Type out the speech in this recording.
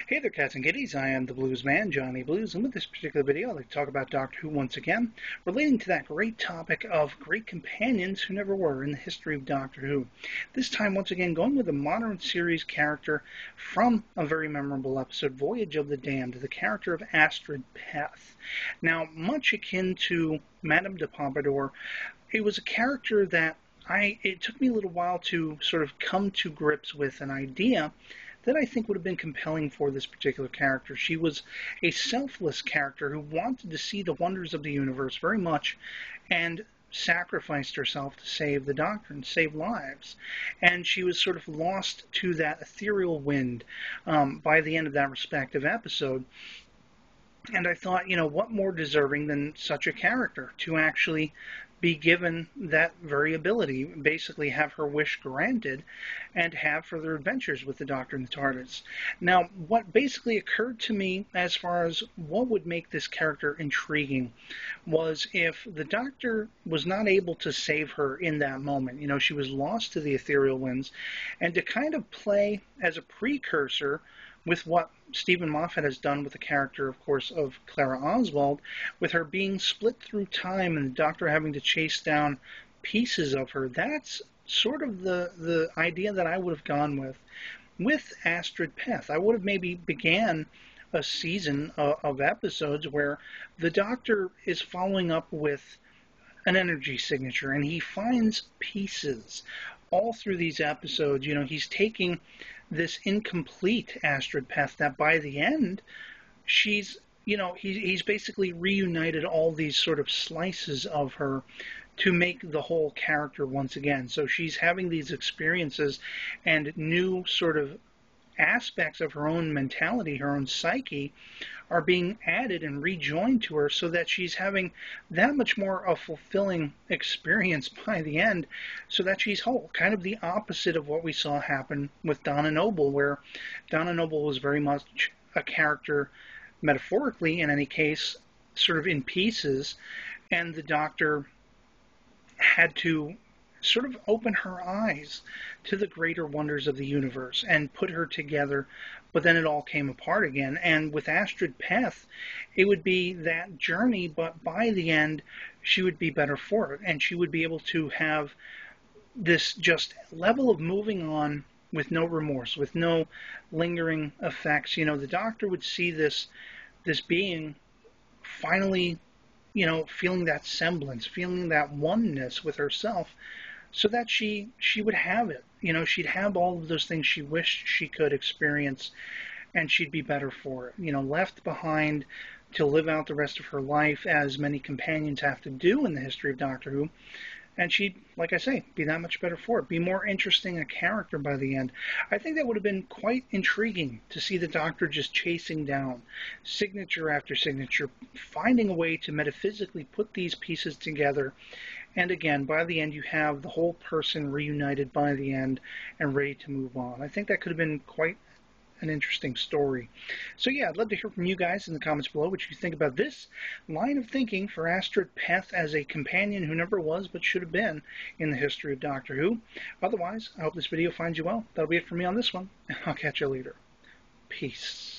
Hey there, cats and kitties. I am the Blues Man, Johnny Blues, and with this particular video, I'd like to talk about Doctor Who once again, relating to that great topic of great companions who never were in the history of Doctor Who. This time, once again, going with a modern series character from a very memorable episode, Voyage of the Damned, the character of Astrid Peth. Now, much akin to Madame de Pompadour, it was a character that it took me a little while to sort of come to grips with an idea that I think would have been compelling for this particular character. She was a selfless character who wanted to see the wonders of the universe very much and sacrificed herself to save the Doctor and save lives. And she was sort of lost to that ethereal wind by the end of that respective episode. And I thought, what more deserving than such a character to actually be given that very ability, basically have her wish granted, and have further adventures with the Doctor and the TARDIS. Now, what basically occurred to me as far as what would make this character intriguing was if the Doctor was not able to save her in that moment. She was lost to the ethereal winds, and to kind of play as a precursor with what Stephen Moffat has done with the character, of course, of Clara Oswald, with her being split through time and the Doctor having to chase down pieces of her. That's sort of the idea that I would have gone with. With Astrid Peth, I would have maybe began a season of episodes where the Doctor is following up with an energy signature, and he finds pieces all through these episodes. He's taking this incomplete Astrid Peth that by the end, he's basically reunited all these sort of slices of her to make the whole character once again. So she's having these experiences and new sort of aspects of her own mentality, her own psyche, are being added and rejoined to her so that she's having that much more a fulfilling experience by the end, so that she's whole. Kind of the opposite of what we saw happen with Donna Noble, where Donna Noble was very much a character, metaphorically in any case, sort of in pieces, and the Doctor had to sort of open her eyes to the greater wonders of the universe and put her together, but then it all came apart again. And with Astrid Peth, it would be that journey, but by the end, she would be better for it, and she would be able to have this just level of moving on with no remorse, with no lingering effects. The Doctor would see this being finally, feeling that semblance, feeling that oneness with herself, so that she would have it. She'd have all of those things she wished she could experience, and she'd be better for it. Left behind to live out the rest of her life, as many companions have to do in the history of Doctor Who, and she'd, like I say, be that much better for it, be more interesting a character by the end. I think that would have been quite intriguing to see the Doctor just chasing down signature after signature, finding a way to metaphysically put these pieces together. And again, by the end, you have the whole person reunited by the end and ready to move on. I think that could have been quite an interesting story. So yeah, I'd love to hear from you guys in the comments below what you think about this line of thinking for Astrid Peth as a companion who never was but should have been in the history of Doctor Who. Otherwise, I hope this video finds you well. That'll be it for me on this one, and I'll catch you later. Peace.